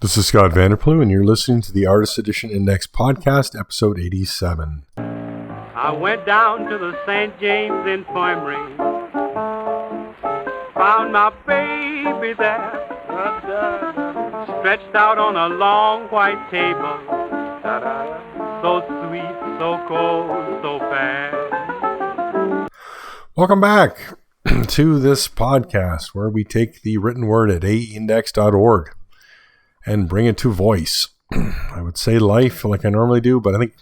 This is Scott Vanderplu, and you're listening to the Artist Edition Index Podcast, episode 87. I went down to the St. James Infirmary, found my baby there, stretched out on a long white table, so sweet, so cold, so fast. Welcome back to this podcast where we take the written word at aeindex.org and bring it to voice. I would say life like I normally do, but I think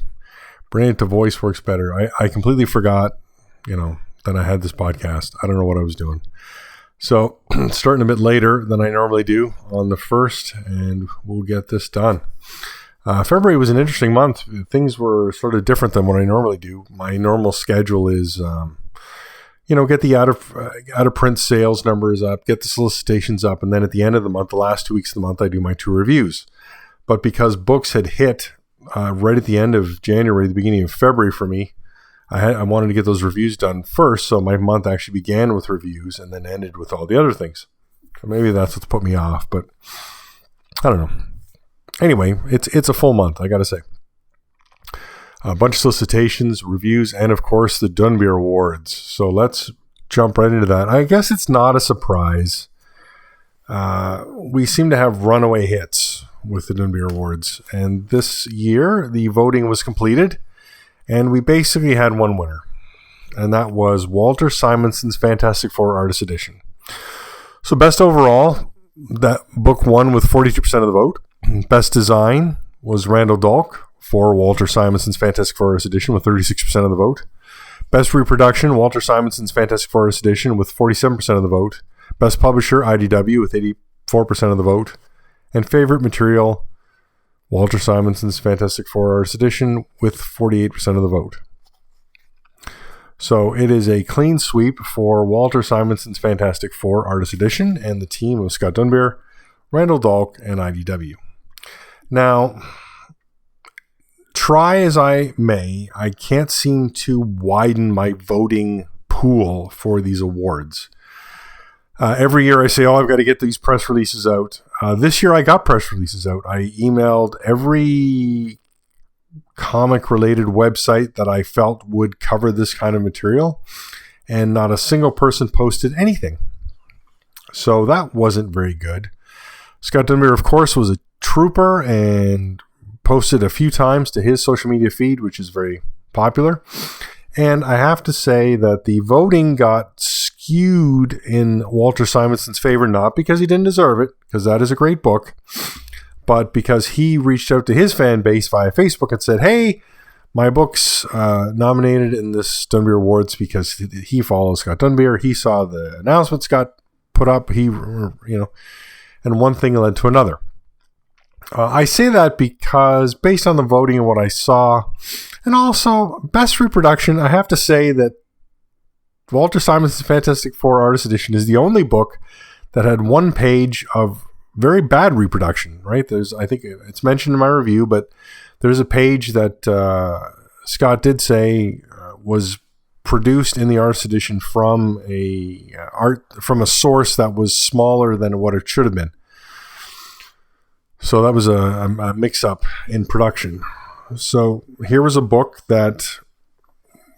bringing it to voice works better. I completely forgot, that I had this podcast. I don't know what I was doing. So starting a bit later than I normally do on the 1st, and we'll get this done. February was an interesting month. Things were sort of different than what I normally do. My normal schedule is, get the out of print sales numbers up, get the solicitations up, and then at the end of the month, the last 2 weeks of the month, I do my 2 reviews. But because books had hit right at the end of January, the beginning of February for me, I wanted to get those reviews done first, so my month actually began with reviews and then ended with all the other things. So maybe that's what's put me off, but I don't know. Anyway, it's a full month, I got to say. A bunch of solicitations, reviews, and of course the Dunbier Awards. So let's jump right into that. I guess it's not a surprise. We seem to have runaway hits with the Dunbier Awards. And this year, the voting was completed, and we basically had one winner. And that was Walter Simonson's Fantastic Four Artist Edition. So best overall, that book won with 42% of the vote. Best design was Randall Dahlk for Walter Simonson's Fantastic Four Artist Edition with 36% of the vote. Best reproduction, Walter Simonson's Fantastic Four Artist Edition with 47% of the vote. Best publisher, IDW with 84% of the vote. And favorite material, Walter Simonson's Fantastic Four Artist Edition with 48% of the vote. So it is a clean sweep for Walter Simonson's Fantastic Four Artist Edition and the team of Scott Dunbier, Randall Dahlk, and IDW. Now, try as I may, I can't seem to widen my voting pool for these awards. Every year I say, I've got to get these press releases out. This year I got press releases out. I emailed every comic-related website that I felt would cover this kind of material, and not a single person posted anything. So that wasn't very good. Scott Dunbier, of course, was a trooper and posted a few times to his social media feed, which is very popular. And I have to say that the voting got skewed in Walter Simonson's favor, not because he didn't deserve it, because that is a great book, but because he reached out to his fan base via Facebook and said, hey, my book's nominated in this Dunbier Awards because he follows Scott Dunbier. He saw the announcement Scott put up, and one thing led to another. I say that because based on the voting and what I saw, and also best reproduction, I have to say that Walter Simonson's Fantastic Four Artist Edition is the only book that had one page of very bad reproduction, right? I think it's mentioned in my review, but there's a page that Scott did say was produced in the Artist Edition from a source that was smaller than what it should have been. So that was a mix-up in production. So here was a book that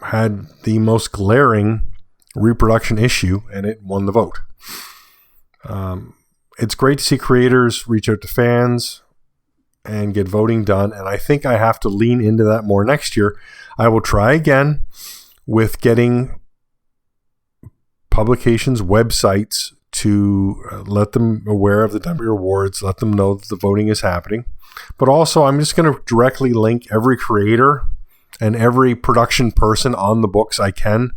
had the most glaring reproduction issue, and it won the vote. It's great to see creators reach out to fans and get voting done, and I think I have to lean into that more next year. I will try again with getting publications' websites to let them aware of the Dunbier Awards, let them know that the voting is happening. But also, I'm just going to directly link every creator and every production person on the books I can,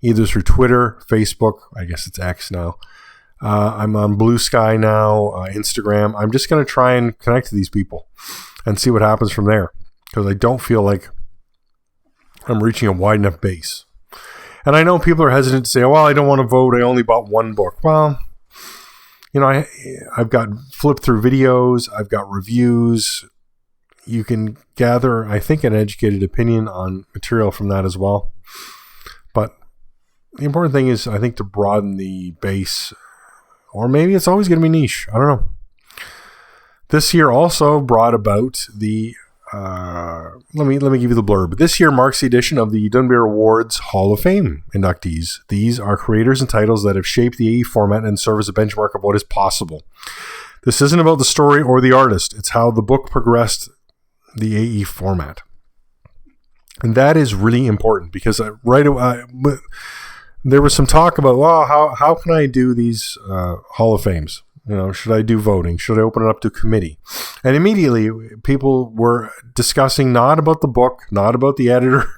either through Twitter, Facebook, I guess it's X now. I'm on Blue Sky now, Instagram. I'm just going to try and connect to these people and see what happens from there, because I don't feel like I'm reaching a wide enough base. And I know people are hesitant to say, well, I don't want to vote. I only bought one book. Well, I've got flipped through videos. I've got reviews. You can gather, I think, an educated opinion on material from that as well. But the important thing is, I think, to broaden the base, or maybe it's always going to be niche. I don't know. This year also brought about the let me give you the blurb. This year marks the addition of the Dunbier Awards Hall of Fame inductees. These are creators and titles that have shaped the AE format and serve as a benchmark of what is possible. This isn't about the story or the artist. It's how the book progressed the AE format. And that is really important because right away, there was some talk about, well, how can I do these Hall of Fames? You know, should I do voting? Should I open it up to committee? And immediately people were discussing not about the book, not about the editor,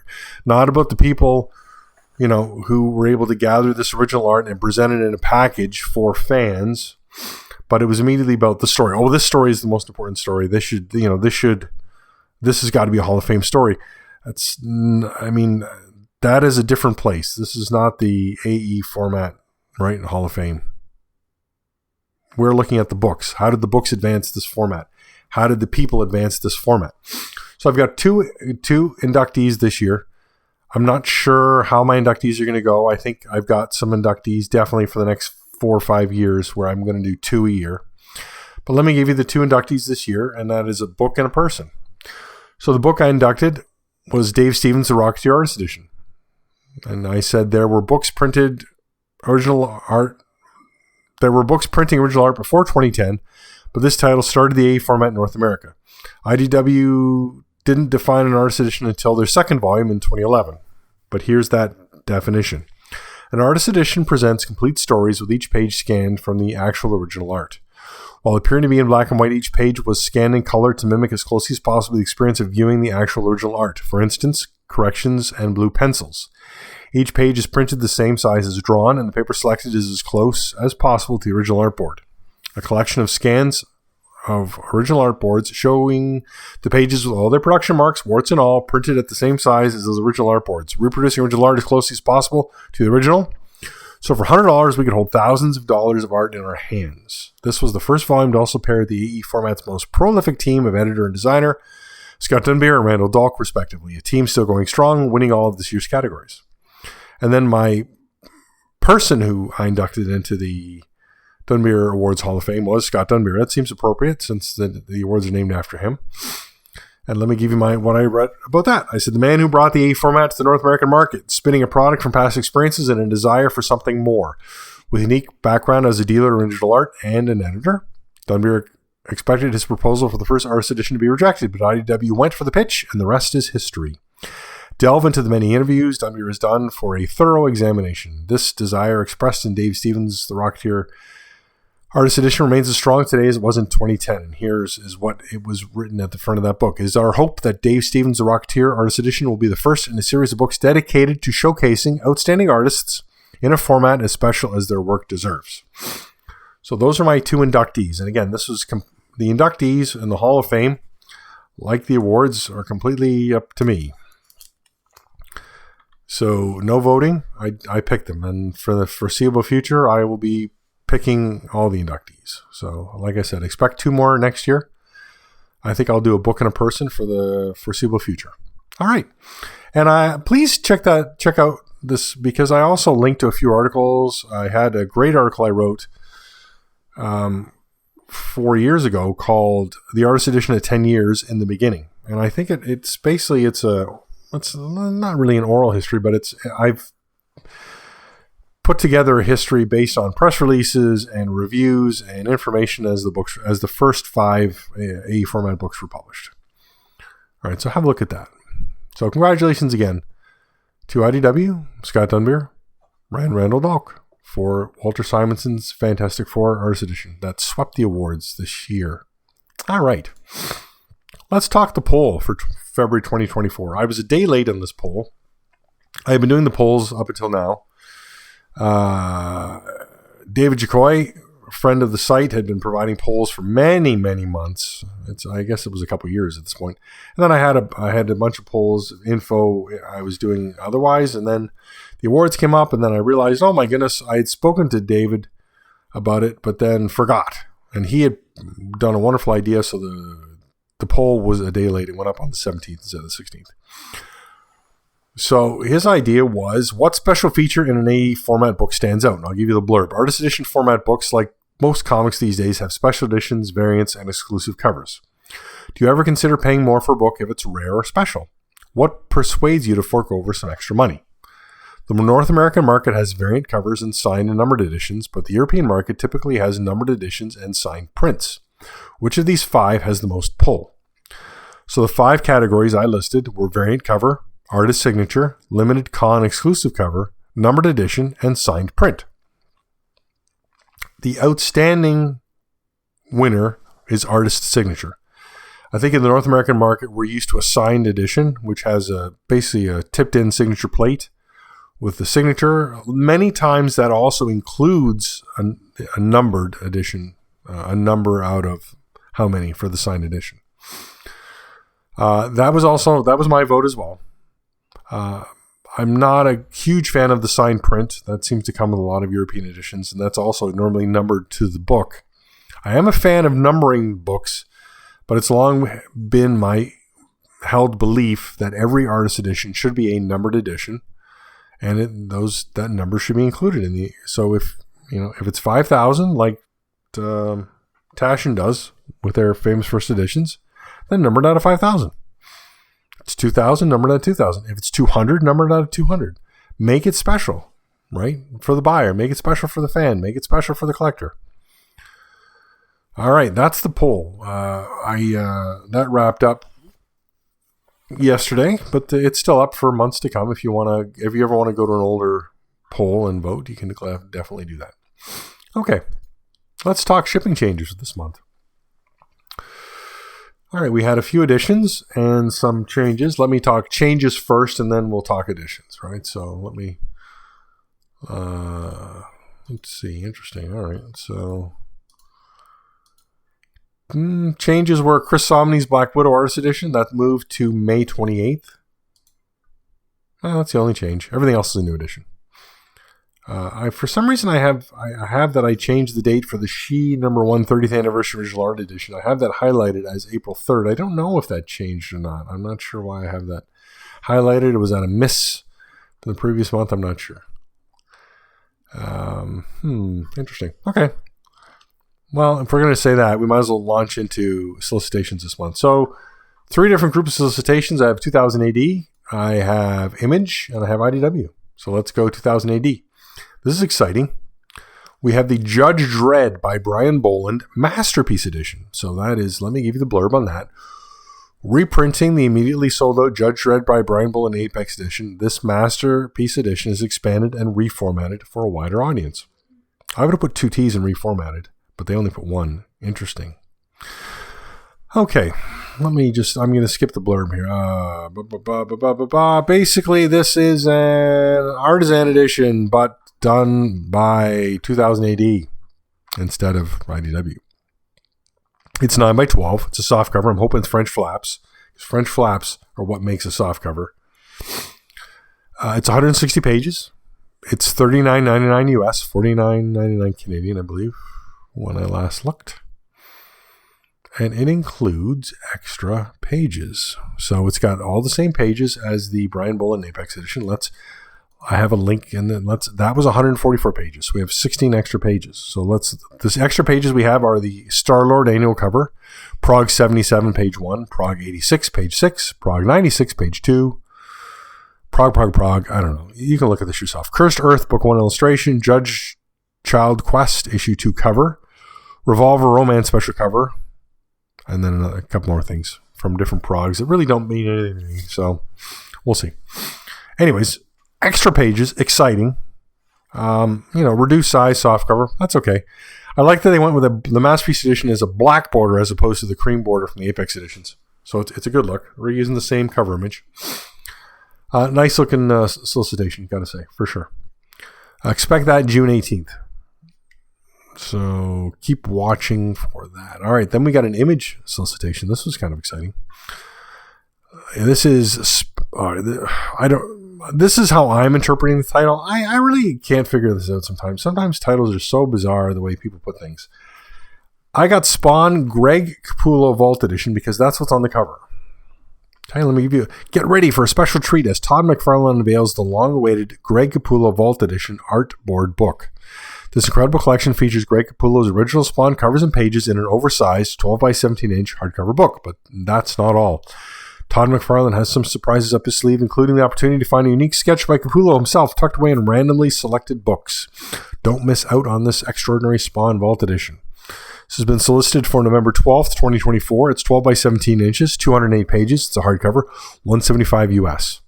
not about the people, you know, who were able to gather this original art and present it in a package for fans. But it was immediately about the story. Oh, this story is the most important story. This has got to be a Hall of Fame story. That is a different place. This is not the AE format, right? Hall of Fame. We're looking at the books. How did the books advance this format? How did the people advance this format? So I've got two inductees this year. I'm not sure how my inductees are going to go. I think I've got some inductees definitely for the next 4 or 5 years where I'm going to do 2 a year. But let me give you the 2 inductees this year, and that is a book and a person. So the book I inducted was Dave Stevens' The Rocketeer Artist Edition. And I said there were books printed original art. There were books printing original art before 2010, but this title started the AE format in North America. IDW didn't define an artist edition until their second volume in 2011. But here's that definition. An artist edition presents complete stories with each page scanned from the actual original art. While appearing to be in black and white, each page was scanned in color to mimic as closely as possible the experience of viewing the actual original art. For instance, corrections and blue pencils. Each page is printed the same size as drawn, and the paper selected is as close as possible to the original artboard. A collection of scans of original artboards showing the pages with all their production marks, warts and all, printed at the same size as those original artboards, reproducing original art as closely as possible to the original. So for $100, we could hold thousands of dollars of art in our hands. This was the first volume to also pair the AE format's most prolific team of editor and designer, Scott Dunbier and Randall Dahlk, respectively, a team still going strong, winning all of this year's categories. And then my person who I inducted into the Dunbier Awards Hall of Fame was Scott Dunbier. That seems appropriate since the awards are named after him. And let me give you what I read about that. I said, the man who brought the AE format to the North American market, spinning a product from past experiences and a desire for something more. With a unique background as a dealer in digital art and an editor, Dunbier expected his proposal for the first artist edition to be rejected, but IDW went for the pitch, and the rest is history. Delve into the many interviews Dunbier has done for a thorough examination. This desire expressed in Dave Stevens' The Rocketeer Artist Edition remains as strong today as it was in 2010. And here's what it was written at the front of that book. It is our hope that Dave Stevens' The Rocketeer Artist Edition will be the first in a series of books dedicated to showcasing outstanding artists in a format as special as their work deserves. So those are my 2 inductees. And again, this was the inductees in the Hall of Fame, like the awards, are completely up to me. So no voting. I picked them. And for the foreseeable future, I will be picking all the inductees. So like I said, expect 2 more next year. I think I'll do a book and a person for the foreseeable future. All right. And please check out this, because I also linked to a few articles. I had a great article I wrote 4 years ago called The Artist Edition at 10 Years in the Beginning. And I think it's not really an oral history, but I've put together a history based on press releases and reviews and information as the first 5 AE format books were published. All right, so have a look at that. So congratulations again to IDW, Scott Dunbier, Randall Dahlk for Walter Simonson's Fantastic Four Artist Edition that swept the awards this year. All right, let's talk the poll for February 2024. I was a day late on this poll. I have been doing the polls up until now. David Jacoy, a friend of the site, had been providing polls for many, many months. I guess it was a couple years at this point. And then I had a bunch of polls, info I was doing otherwise, and then the awards came up, and then I realized, oh my goodness, I had spoken to David about it, but then forgot. And he had done a wonderful idea, so the poll was a day late. It went up on the 17th instead of the 16th. So his idea was, what special feature in an AE format book stands out? And I'll give you the blurb. Artist edition format books like most comics these days have special editions, variants, and exclusive covers. Do you ever consider paying more for a book if it's rare or special? What persuades you to fork over some extra money? The North American market has variant covers and signed and numbered editions, but the European market typically has numbered editions and signed prints. Which of these 5 has the most pull? So the 5 categories I listed were variant cover, artist signature, limited con exclusive cover, numbered edition, and signed print. The outstanding winner is artist signature. I think in the North American market, we're used to a signed edition, which has basically a tipped-in signature plate with the signature. Many times that also includes a numbered edition, a number out of how many for the signed edition. That was my vote as well. I'm not a huge fan of the signed print. That seems to come with a lot of European editions, and that's also normally numbered to the book. I am a fan of numbering books, but it's long been my held belief that every artist edition should be a numbered edition, and that number should be included in the. So if it's 5,000, like Taschen does with their famous first editions, then number it out of 5,000. It's 2,000, numbered out of 2,000. If it's 200, numbered out of 200. Make it special, right? For the buyer. Make it special for the fan. Make it special for the collector. All right, that's the poll. That wrapped up yesterday, but it's still up for months to come. If you ever want to go to an older poll and vote, you can definitely do that. Okay, let's talk shipping changes this month. All right, we had a few additions and some changes. Let me talk changes first, and then we'll talk additions, right? So let's see. Interesting. All right, so changes were Chris Samnee's Black Widow Artist Edition. That moved to May 28th. Well, that's the only change. Everything else is a new edition. For some reason, I have that I changed the date for the She #1 30th Anniversary Original Art Edition. I have that highlighted as April 3rd. I don't know if that changed or not. I'm not sure why I have that highlighted. It was at a miss to the previous month. I'm not sure. Interesting. Okay. Well, if we're going to say that, we might as well launch into solicitations this month. So 3 different groups of solicitations. I have 2000 AD, I have Image, and I have IDW. So let's go 2000 AD. This is exciting. We have the Judge Dredd by Brian Boland Masterpiece Edition. So that is, let me give you the blurb on that. Reprinting the immediately sold out Judge Dredd by Brian Boland Apex Edition, this Masterpiece Edition is expanded and reformatted for a wider audience. I would have put 2 T's and reformatted, but they only put 1. Interesting. Okay, I'm going to skip the blurb here. Basically, this is an artisan edition, but done by 2000 AD instead of IDW. It's 9x12. It's a soft cover. I'm hoping it's French flaps. French flaps are what makes a soft cover. It's 160 pages. It's $39.99 US, $49.99 Canadian, I believe, when I last looked. And it includes extra pages. So it's got all the same pages as the Brian Boland Apex Edition. I have a link, and then that was 144 pages. So we have 16 extra pages. So the extra pages we have are the Star-Lord annual cover, Prague 77, page 1, Prague 86, page 6, Prague 96, page 2, Prague, I don't know. You can look at this yourself. Cursed Earth, book 1 illustration, Judge Child Quest, issue 2 cover, Revolver Romance special cover, and then a couple more things from different Pragues that really don't mean anything. So we'll see. Anyways, extra pages, exciting. Reduced size, soft cover. That's okay. I like that they went with the Masterpiece Edition is a black border as opposed to the cream border from the Apex Editions. So it's a good look. We're using the same cover image. Nice looking solicitation, gotta say, for sure. Expect that June 18th. So keep watching for that. All right, then we got an Image solicitation. This was kind of exciting. This is This is how I'm interpreting the title. I really can't figure this out sometimes. Sometimes titles are so bizarre the way people put things. I got Spawn Greg Capullo Vault Edition because that's what's on the cover. Okay, let me get ready for a special treat as Todd McFarlane unveils the long-awaited Greg Capullo Vault Edition art board book. This incredible collection features Greg Capullo's original Spawn covers and pages in an oversized 12 by 17 inch hardcover book, but that's not all. Todd McFarlane has some surprises up his sleeve, including the opportunity to find a unique sketch by Capullo himself tucked away in randomly selected books. Don't miss out on this extraordinary Spawn Vault edition. This has been solicited for November 12th, 2024. It's 12 by 17 inches, 208 pages. It's a hardcover, $175 US.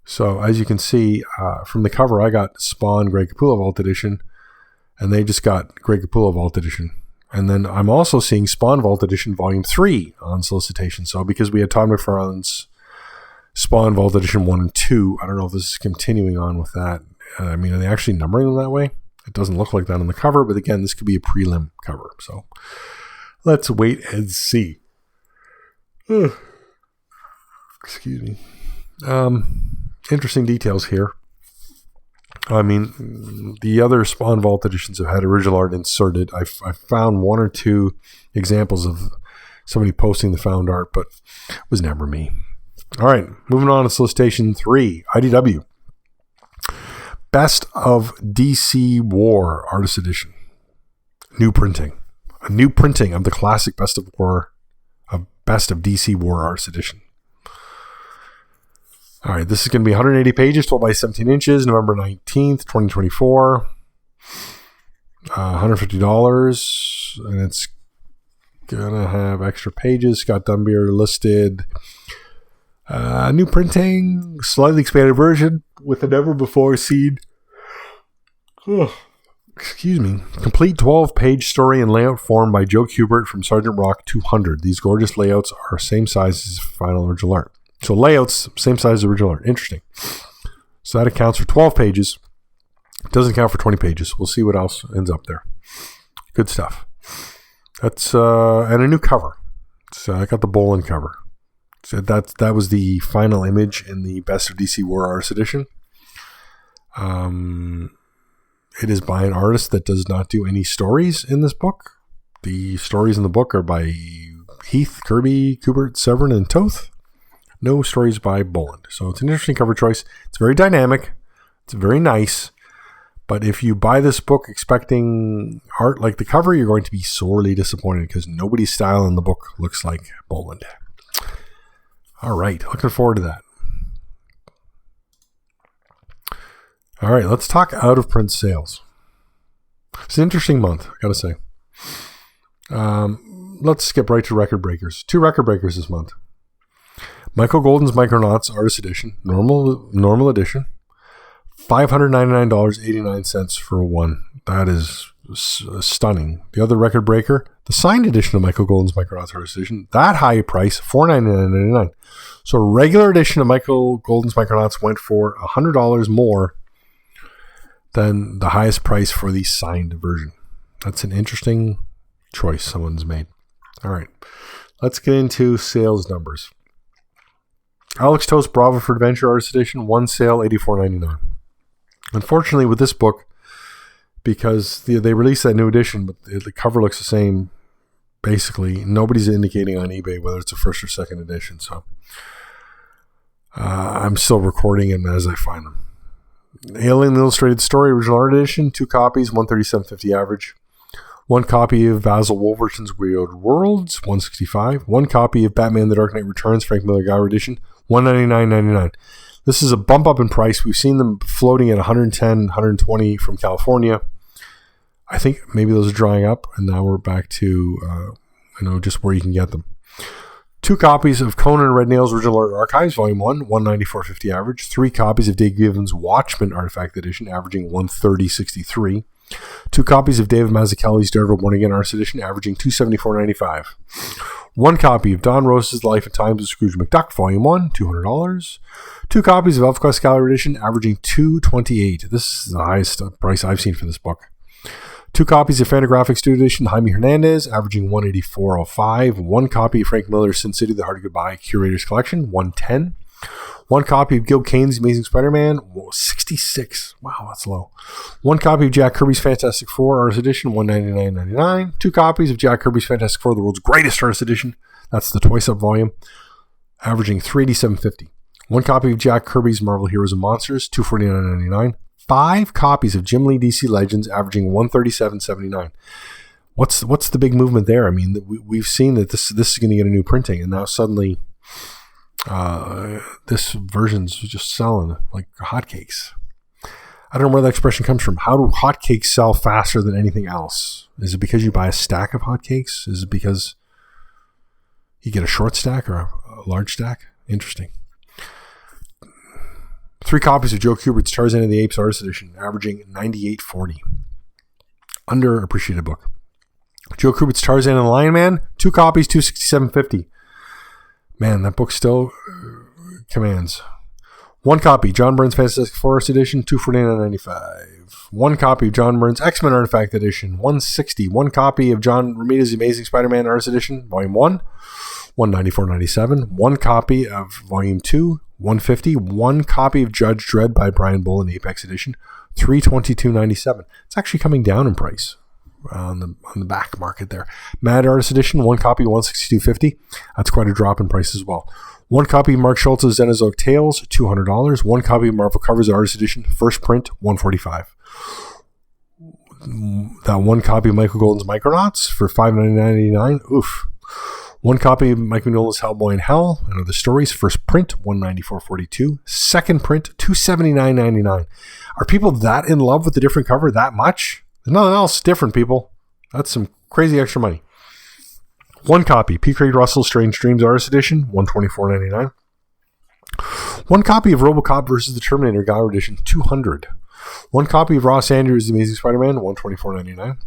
So as you can see from the cover, I got Spawn Greg Capullo Vault edition, and they just got Greg Capullo Vault edition. And then I'm also seeing Spawn Vault edition volume 3 on solicitation. So because we had Todd McFarlane's Spawn Vault edition 1 and 2, I don't know if this is continuing on with that. I mean, are they actually numbering them that way? It doesn't look like that on the cover, but again, this could be a prelim cover. So let's wait and see. Excuse me. Interesting details here. I mean, the other Spawn Vault editions have had original art inserted. I found one or two examples of somebody posting the found art, but it was never me. All right, moving on to solicitation 3, IDW. Best of DC War Artist Edition. New printing. A new printing of the classic Best of DC War Artist Edition. All right, this is going to be 180 pages, 12 by 17 inches, November 19th, 2024. $150, and it's going to have extra pages. Scott Dunbier listed. New printing, slightly expanded version with a never-before-seen, complete 12-page story and layout form by Joe Kubert from Sergeant Rock 200. These gorgeous layouts are same size as final original art. So layouts, same size as original art. Interesting. So that accounts for 12 pages. It doesn't count for 20 pages. We'll see what else ends up there. Good stuff. That's and a new cover. So I got the Bolin cover. So that was the final image in the Best of DC War Artist Edition. It is by an artist that does not do any stories in this book. The stories in the book are by Heath, Kirby, Kubert, Severin, and Toth. No stories by Boland. So it's an interesting cover choice. It's very dynamic. It's very nice. But if you buy this book expecting art like the cover, you're going to be sorely disappointed because nobody's style in the book looks like Boland. All right. Looking forward to that. All right. Let's talk out of print sales. It's an interesting month, I got to say. Let's skip right to record breakers. 2 record breakers this month. Michael Golden's Micronauts Artist Edition, normal edition, $599.89 for one. That is stunning. The other record breaker, the signed edition of Michael Golden's Micronauts Artist Edition, that high price, $499.99. So a regular edition of Michael Golden's Micronauts went for $100 more than the highest price for the signed version. That's an interesting choice someone's made. All right, let's get into sales numbers. Alex Tost Bravo for Adventure Artist Edition, one sale, $84.99. Unfortunately, with this book, because they released that new edition, but the cover looks the same, basically, nobody's indicating on eBay whether it's a first or second edition. So I'm still recording them as I find them. Alien Illustrated Story Original Art Edition, 2 copies, $137.50 average. 1 copy of Basil Wolverton's Weird Worlds, $165. 1 copy of Batman The Dark Knight Returns, Frank Miller Gower Edition, $199.99. This is a bump up in price. We've seen them floating at $110, $120 from California. I think maybe those are drying up, and now we're back to just where you can get them. 2 copies of Conan Red Nails Original Art Archives, Volume 1, $194.50 average. 3 copies of Dave Gibbons' Watchmen Artifact Edition, averaging $130.63. 2 copies of David Mazzucchelli's Daredevil Born Again Artist Edition, averaging $274.95. 1 copy of Don Rose's Life and Times of Scrooge McDuck, Volume 1, $200. 2 copies of ElfQuest Gallery Edition, averaging $228. This is the highest price I've seen for this book. 2 copies of Fantagraphics Studio Edition, Jaime Hernandez, averaging $184.05. 1 copy of Frank Miller's Sin City, The Hard Goodbye Curators Collection, $110. 1 copy of Gil Kane's Amazing Spider-Man, $66. Wow, that's low. 1 copy of Jack Kirby's Fantastic Four Artist Edition, $199.99. 2 copies of Jack Kirby's Fantastic Four, The World's Greatest Artist Edition. That's the twice up volume, averaging $387.50. 1 copy of Jack Kirby's Marvel Heroes and Monsters, $249.99. 5 copies of Jim Lee DC Legends, averaging $137.79. What's the big movement there? I mean, we've seen that this is going to get a new printing, and now suddenly this version's just selling like hotcakes. I don't know where that expression comes from. How do hotcakes sell faster than anything else? Is it because you buy a stack of hotcakes? Is it because you get a short stack or a large stack? Interesting. 3 copies of Joe Kubert's Tarzan and the Apes Artist Edition, averaging $98.40. Underappreciated book. Joe Kubert's Tarzan and the Lion Man, 2 copies, $267.50. Man, that book still commands. 1 copy, John Byrne's Fantastic Forest Edition, $249.95. 1 copy of John Byrne's X-Men Artifact Edition, $160. 1 copy of John Romita's Amazing Spider-Man Artist Edition, Volume 1, $194.97. 1 copy of Volume 2, $150. 1 copy of Judge Dredd by Brian Bullen Apex Edition, $322.97. It's actually coming down in price on the back market there. Mad Artist Edition, 1 copy, $162.50. That's quite a drop in price as well. 1 copy of Mark Schultz's Xenozoic Tales, $200. 1 copy of Marvel Covers Artist Edition, first print, $145. That 1 copy of Michael Golden's Micronauts for $599.99. Oof. 1 copy of Mike Mignola's Hellboy in Hell and Other Stories, first print, $194.42. Second print, $279.99. Are people that in love with the different cover that much? There's nothing else different, people. That's some crazy extra money. 1 copy, P. Craig Russell's Strange Dreams Artist Edition, $124.99. 1 copy of RoboCop vs. the Terminator Gower Edition, $200. 1 copy of Ross Andrews' The Amazing Spider-Man, $124.99.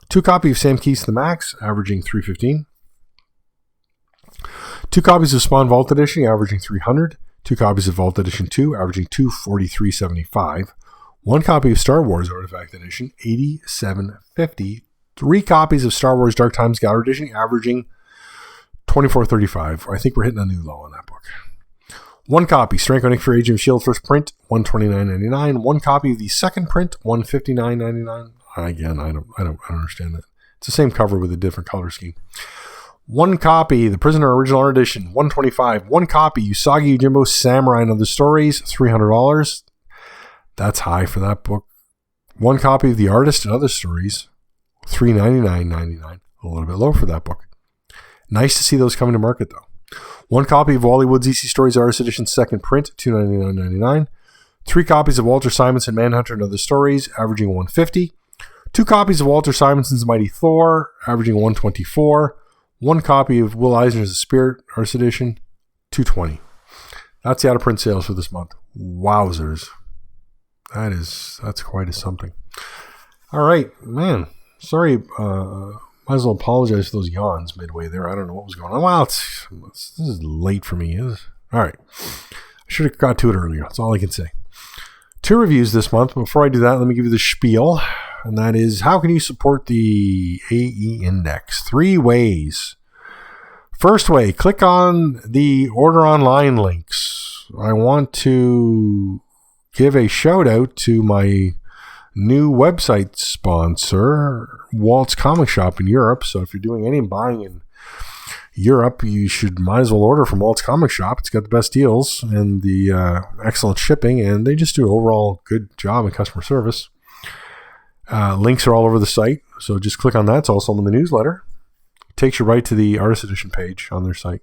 2 copies of Sam Keith's The Max, averaging $315. 2 copies of Spawn Vault Edition, averaging $300. 2 copies of Vault Edition 2, averaging $243.75. 1 copy of Star Wars Artifact Edition, $87.50. 3 copies of Star Wars Dark Times Gallery Edition, averaging $24.35. I think we're hitting a new low on that book. 1 copy, Stranko Nick for Age of S.H.I.E.L.D. first print, $129.99. 1 copy of the second print, $159.99. Again, I don't understand that. It's the same cover with a different color scheme. 1 copy, The Prisoner Original Art Edition, $125. 1 copy, Usagi Yojimbo Samurai and Other Stories, $300. That's high for that book. 1 copy of The Artist and Other Stories, $399.99. A little bit low for that book. Nice to see those coming to market, though. 1 copy of Wally Wood's EC Stories Artist Edition, second print, $299.99. 3 copies of Walter Simonson Manhunter and Other Stories, averaging $150. 2 copies of Walter Simonson's Mighty Thor, averaging $124. 1 copy of Will Eisner's The Spirit Artist Edition, $220. That's the out of print sales for this month. Wowzers. That's quite a something. All right, man. Sorry, might as well apologize for those yawns midway there. I don't know what was going on. Well, this is late for me. All right. I should have got to it earlier. That's all I can say. 2 reviews this month. Before I do that, let me give you the spiel. And that is, how can you support the AE Index? 3 ways. First way, click on the order online links. I want to give a shout out to my new website sponsor, Walt's Comic Shop in Europe. So if you're doing any buying in Europe, you might as well order from Walt's Comic Shop. It's got the best deals and the excellent shipping, and they just do an overall good job in customer service. Links are all over the site, so just click on that. It's also in the newsletter. It takes you right to the Artist Edition page on their site.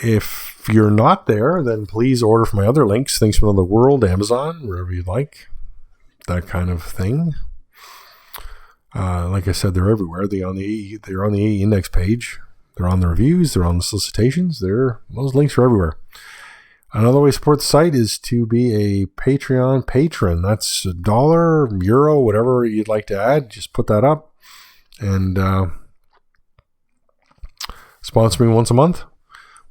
If you're not there, then please order from my other links, Things from Another World, Amazon, wherever you'd like. That kind of thing. Like I said, they're everywhere. They're on the AE Index page. They're on the reviews. They're on the solicitations. Those links are everywhere. Another way to support the site is to be a Patreon patron. That's $1, euro, whatever you'd like to add. Just put that up and sponsor me once a month.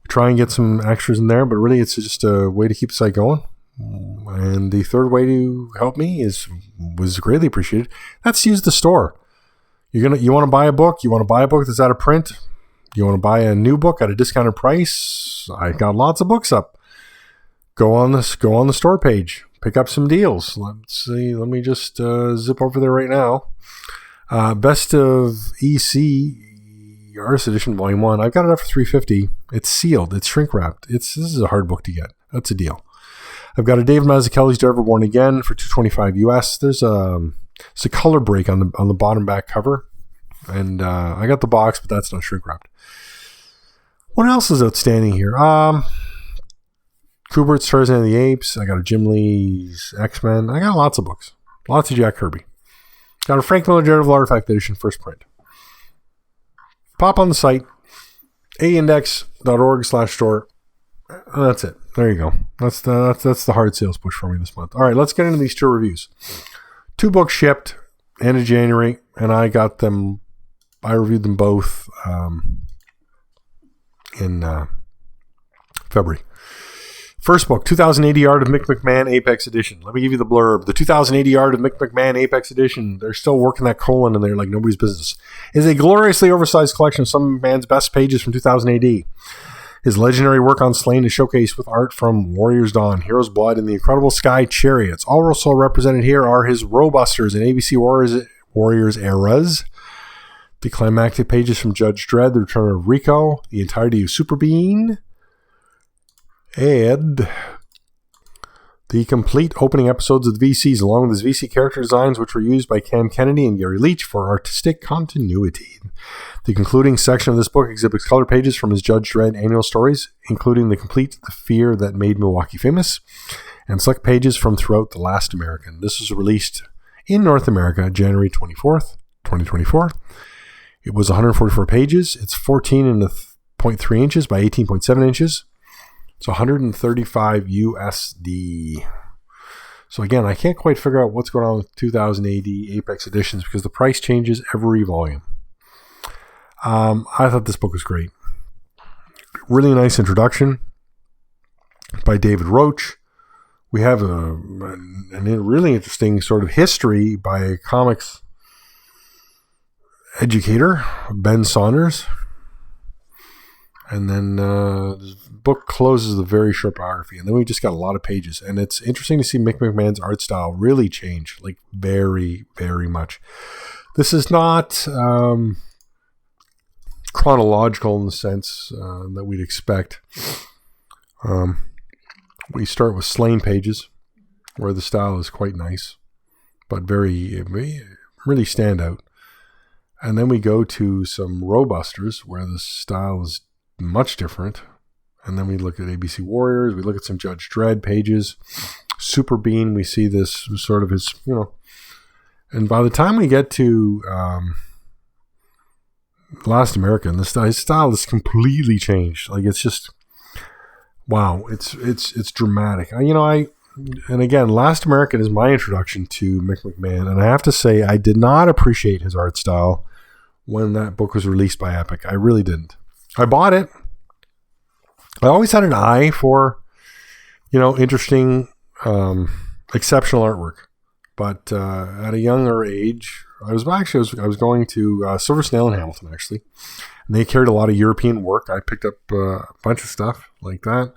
We try and get some extras in there, but really it's just a way to keep the site going. And the third way to help me was greatly appreciated. That's to use the store. You want to buy a book. You want to buy a book that's out of print. You want to buy a new book at a discounted price. I got lots of books up. Go on the store page. Pick up some deals. Let's see. Let me just zip over there right now. Best of EC Artist Edition Volume 1. I got it up for $350. It's sealed. It's shrink wrapped. This is a hard book to get. That's a deal. I've got a David Mazzucchelli's Ever Born Again for $225 US. There's a color break on the bottom back cover, and I got the box, but that's not shrink wrapped. What else is outstanding here? Kubert's Tarzan and the Apes. I got a Jim Lee's X-Men. I got lots of books. Lots of Jack Kirby. Got a Frank Miller Daredevil Artifact Edition, first print. Pop on the site, aindex.org/store. That's it. There you go. That's the hard sales push for me this month. All right, let's get into these 2 reviews. 2 books shipped end of January, and I reviewed them both in February. First book, 2080 Art of Mick McMahon Apex Edition. Let me give you the blurb. The 2080 Art of Mick McMahon Apex Edition, they're still working that colon in there like nobody's business, is a gloriously oversized collection of some man's best pages from 2000 AD. His legendary work on Slain is showcased with art from Warrior's Dawn, Hero's Blood, and the Incredible Sky Chariots. Also represented here are his Robusters and ABC Warriors eras, the climactic pages from Judge Dredd, The Return of Rico, the entirety of Super Bean, and the complete opening episodes of the VCs, along with his VC character designs, which were used by Cam Kennedy and Gary Leach for artistic continuity. The concluding section of this book exhibits color pages from his Judge Dredd annual stories, including the complete The Fear That Made Milwaukee Famous, and select pages from throughout The Last American. This was released in North America January 24th, 2024. It was 144 pages. It's 14.3 inches by 18.7 inches. It's $135 USD. So again, I can't quite figure out what's going on with 2000 AD Apex editions because the price changes every volume. I thought this book was great. Really nice introduction by David Roach. We have a really interesting sort of history by a comics educator, Ben Saunders. And then the book closes with a very short biography. And then we just got a lot of pages. And it's interesting to see Mick McMahon's art style really change, like very, very much. This is not chronological in the sense that we'd expect. We start with Slain pages, where the style is quite nice, but very, really stand out. And then we go to some Robusters, where the style is much different. And then we look at ABC Warriors. We look at some Judge Dredd pages. Super Bean, we see this sort of his, and by the time we get to Last American, his style is completely changed. Like, it's just, wow, it's dramatic. And again, Last American is my introduction to Mick McMahon, and I have to say, I did not appreciate his art style when that book was released by Epic. I really didn't. I bought it. I always had an eye for, interesting, exceptional artwork. But at a younger age, I was going to Silver Snail in Hamilton, actually. And they carried a lot of European work. I picked up a bunch of stuff like that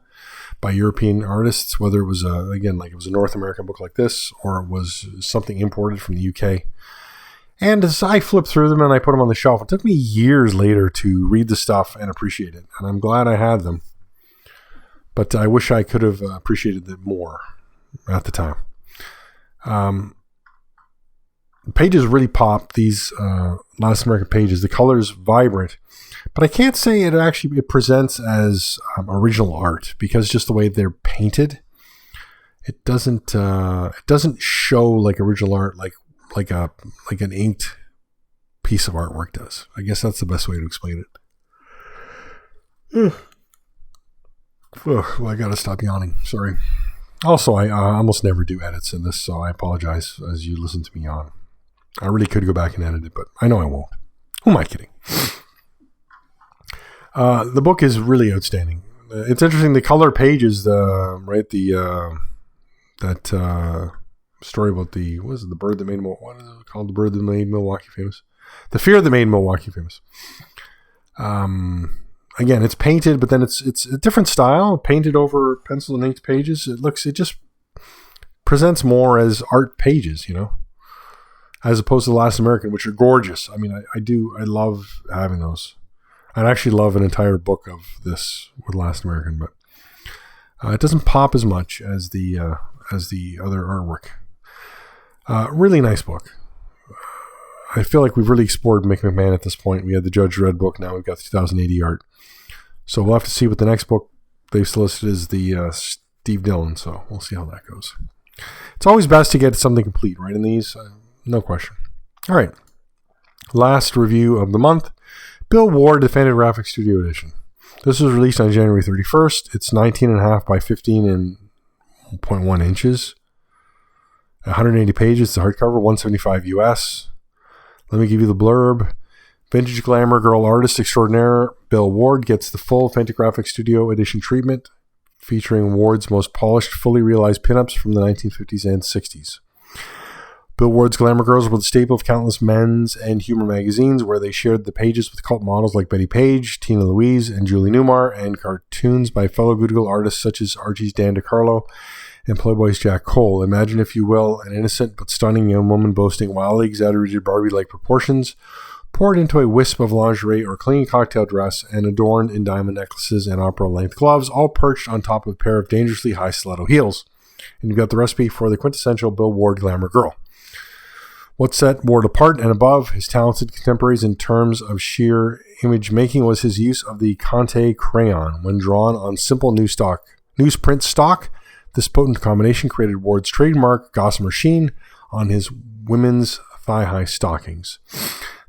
by European artists, whether it was it was a North American book like this, or it was something imported from the UK. And as I flipped through them and I put them on the shelf, it took me years later to read the stuff and appreciate it. And I'm glad I had them. But I wish I could have appreciated it more at the time. Pages really pop, these Last American pages. The color's vibrant. But I can't say it presents as original art, because just the way they're painted, it doesn't show like original art like an inked piece of artwork does. I guess that's the best way to explain it. Well, I gotta stop yawning. Sorry. Also, I almost never do edits in this, so I apologize as you listen to me yawn. I really could go back and edit it, but I know I won't. Who am I kidding? The book is really outstanding. It's interesting. The color pages, that story about the bird that made what is it called? The bird that made Milwaukee famous. The Fear That Made Milwaukee Famous. Again, it's painted, but then it's a different style, painted over pencil and inked pages. It just presents more as art pages, as opposed to The Last American, which are gorgeous. I mean, I love having those. I'd actually love an entire book of this with Last American, but It doesn't pop as much as the other artwork. Really nice book. I feel like we've really explored Mick McMahon at this point. We had the Judge Dredd book. Now we've got the 2080 art. So we'll have to see what the next book they've solicited is, the Steve Dillon. So we'll see how that goes. It's always best to get something complete, right, in these? No question. All right. Last review of the month. Bill Ward, the Fantagraphics Studio Edition. This was released on January 31st. It's 19.5 by 15.1 inches. 180 pages. It's a hardcover, $175 US. Let me give you the blurb. Vintage glamour girl artist extraordinaire Bill Ward gets the full Fantagraphics Studio Edition treatment, featuring Ward's most polished, fully realized pinups from the 1950s and 60s. Bill Ward's glamour girls were the staple of countless men's and humor magazines, where they shared the pages with cult models like Betty Page, Tina Louise, and Julie Newmar, and cartoons by fellow Goodwill artists such as Archie's Dan DiCarlo and Playboy's Jack Cole. Imagine, if you will, an innocent but stunning young woman boasting wildly exaggerated Barbie-like proportions, poured into a wisp of lingerie or clean cocktail dress, and adorned in diamond necklaces and opera-length gloves, all perched on top of a pair of dangerously high stiletto heels. And you've got the recipe for the quintessential Bill Ward glamour girl. What set Ward apart and above his talented contemporaries in terms of sheer image making was his use of the Conte crayon. When drawn on simple newsprint stock, this potent combination created Ward's trademark gossamer sheen on his women's thigh-high stockings.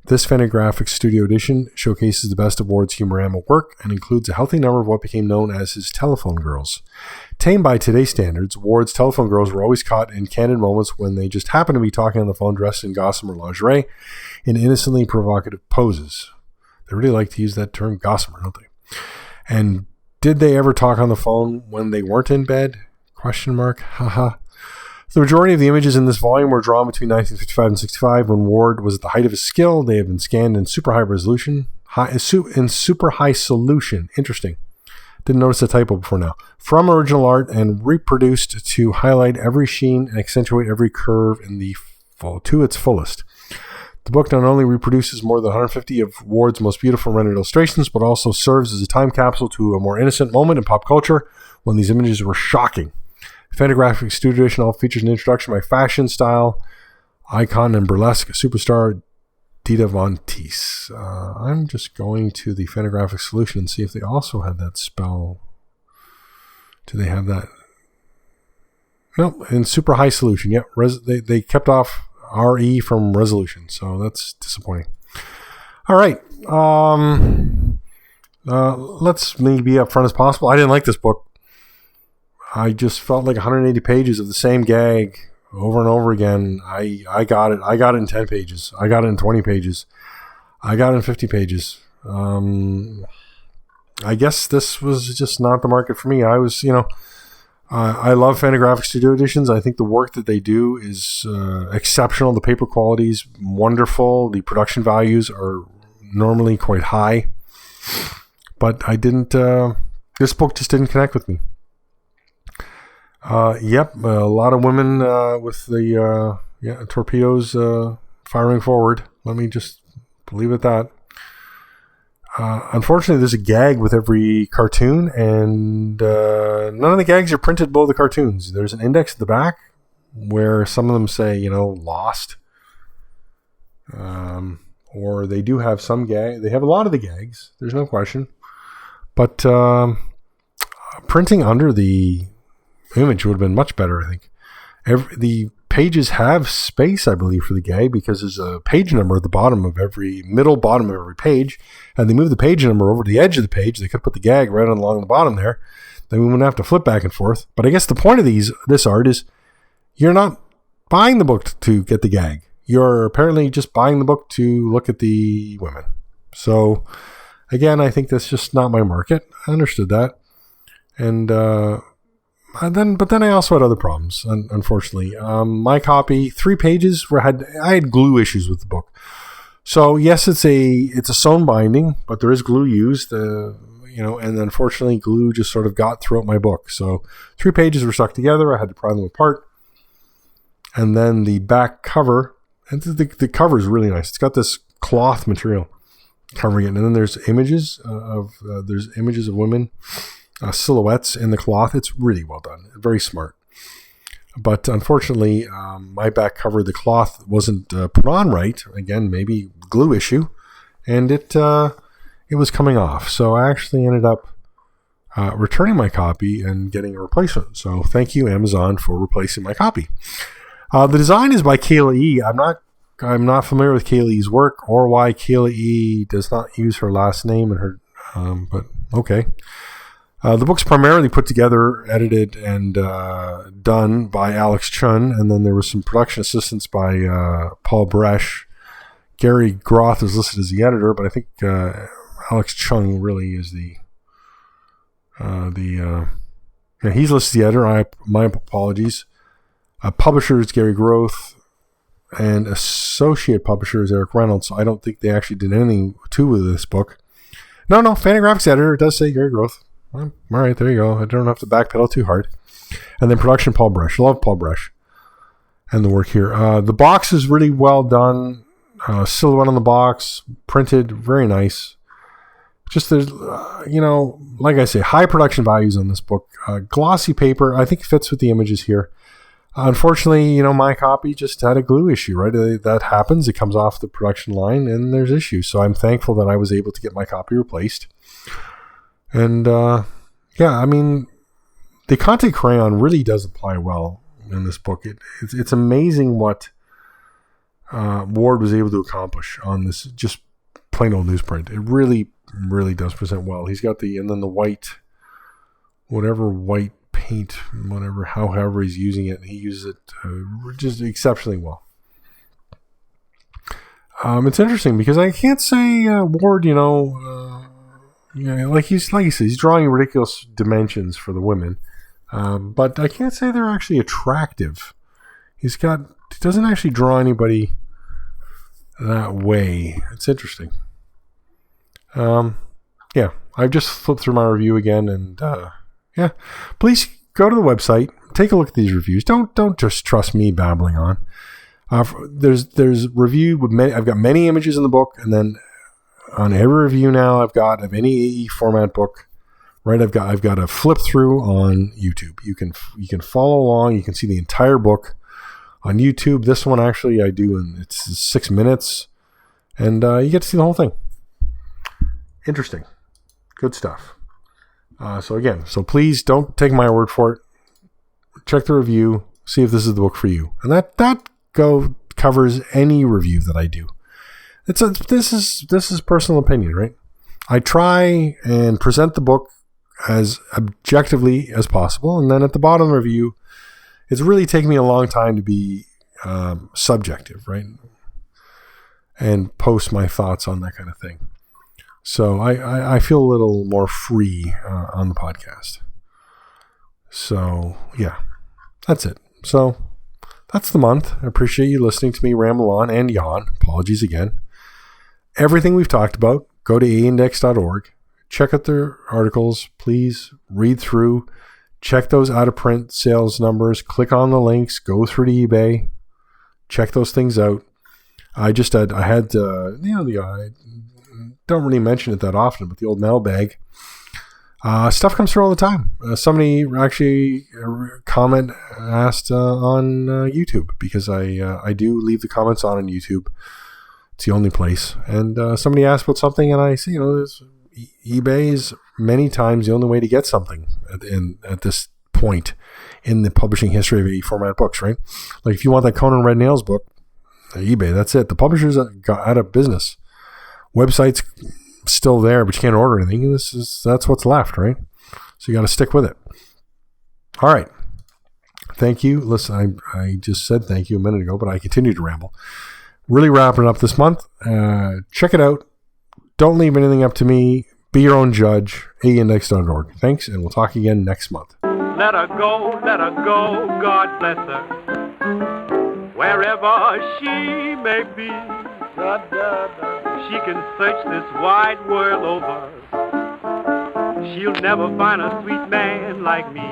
This Fantagraphics Studio Edition showcases the best of Ward's humorama work and includes a healthy number of what became known as his telephone girls. Tame by today's standards, Ward's telephone girls were always caught in candid moments when they just happened to be talking on the phone dressed in gossamer lingerie in innocently provocative poses. They really like to use that term gossamer, don't they? And did they ever talk on the phone when they weren't in bed? Question mark. Haha. The majority of the images in this volume were drawn between 1955 and 65 when Ward was at the height of his skill. They have been scanned in super high resolution, super high solution. Interesting. Didn't notice a typo before now. From original art and reproduced to highlight every sheen and accentuate every curve to its fullest. The book not only reproduces more than 150 of Ward's most beautiful rendered illustrations, but also serves as a time capsule to a more innocent moment in pop culture when these images were shocking. Fantagraphics Studio Edition all features an introduction by fashion, style, icon, and burlesque superstar Dita Von Teese. I'm just going to the Fantagraphics solution and see if they also have that spell. Do they have that? No, in super high solution. Yep, they kept off RE from resolution, so that's disappointing. All right. Let's maybe be upfront as possible. I didn't like this book. I just felt like 180 pages of the same gag over and over again. I got it. I got it in 10 pages. I got it in 20 pages. I got it in 50 pages. I guess this was just not the market for me. I was, I love Fantagraphics Studio Editions. I think the work that they do is exceptional. The paper quality is wonderful. The production values are normally quite high. But I didn't, this book just didn't connect with me. Yep, a lot of women with the torpedoes firing forward. Let me just leave it at that. Unfortunately, there's a gag with every cartoon, and none of the gags are printed below the cartoons. There's an index at the back where some of them say, lost. Or they do have some gag. They have a lot of the gags. There's no question. But printing under the image would have been much better, I think. The pages have space, I believe, for the gag because there's a page number at the bottom of middle bottom of every page, and they move the page number over to the edge of the page. They could put the gag right along the bottom there. Then we wouldn't have to flip back and forth. But I guess the point of this art is you're not buying the book to get the gag. You're apparently just buying the book to look at the women. So again, I think that's just not my market. I understood that. But then I also had other problems, unfortunately. My copy, 3 pages, I had glue issues with the book. So yes, it's a sewn binding, but there is glue used, and unfortunately glue just sort of got throughout my book. So 3 pages were stuck together. I had to pry them apart. And then the back cover, and the cover is really nice. It's got this cloth material covering it. And then there's images of women silhouettes in the cloth. It's really well done. Very smart. But unfortunately, my back cover, the cloth wasn't put on right. Again, maybe glue issue. And it was coming off. So I actually ended up returning my copy and getting a replacement. So thank you, Amazon, for replacing my copy. The design is by Kayla E. I'm not familiar with Kayla E's work or why Kayla E does not use her last name in her, but okay. The book's primarily put together, edited, and done by Alex Chun, and then there was some production assistance by Paul Bresch. Gary Groth is listed as the editor, but I think Alex Chung really is he's listed as the editor. My apologies. Publisher is Gary Groth, and associate publisher is Eric Reynolds. So I don't think they actually did anything with this book. No, Fantagraphics editor. It does say Gary Groth. All right, there you go. I don't have to backpedal too hard. And then production, Paul Bresch. I love Paul Bresch and the work here. The box is really well done. Silhouette on the box, printed, very nice. Just there's, like I say, high production values on this book. Glossy paper, I think fits with the images here. Unfortunately, my copy just had a glue issue, right? That happens. It comes off the production line and there's issues. So I'm thankful that I was able to get my copy replaced. And, the Conte crayon really does apply well in this book. It's amazing what Ward was able to accomplish on this just plain old newsprint. It really, really does present well. He's got the white, whatever white paint, however he's using it, he uses it just exceptionally well. It's interesting because I can't say Ward, like he said, he's drawing ridiculous dimensions for the women, but I can't say they're actually attractive. He doesn't actually draw anybody that way. It's interesting. I've just flipped through my review again, and please go to the website, take a look at these reviews. Don't just trust me babbling on. There's review with many. I've got many images in the book, and then on every review now I've got of any AE format book, right? I've got a flip through on YouTube. You can follow along. You can see the entire book on YouTube. This one actually I do, and it's 6 minutes, and you get to see the whole thing. Interesting, good stuff. So please don't take my word for it. Check the review, see if this is the book for you, and that covers any review that I do. This is personal opinion, right? I try and present the book as objectively as possible, and then at the bottom of the review, it's really taken me a long time to be subjective, right? And post my thoughts on that kind of thing. So I feel a little more free on the podcast. So yeah, that's it. So that's the month. I appreciate you listening to me ramble on and yawn. Apologies again. Everything we've talked about, go to aindex.org. Check out their articles. Please read through. Check those out-of-print sales numbers. Click on the links. Go through to eBay. Check those things out. I don't really mention it that often, but the old mailbag. Stuff comes through all the time. Somebody actually asked on YouTube, because I do leave the comments on YouTube. It's the only place. And somebody asked about something, and I say, eBay is many times the only way to get something at this point in the publishing history of AE format books, right? Like if you want that Conan Red Nails book, eBay, that's it. The publishers got out of business. Website's still there, but you can't order anything. That's what's left, right? So you got to stick with it. All right. Thank you. Listen, I just said thank you a minute ago, but I continue to ramble. Really wrapping up this month. Check it out. Don't leave anything up to me. Be your own judge. AEindex.org. Thanks, and we'll talk again next month. Let her go, God bless her. Wherever she may be, she can search this wide world over. She'll never find a sweet man like me.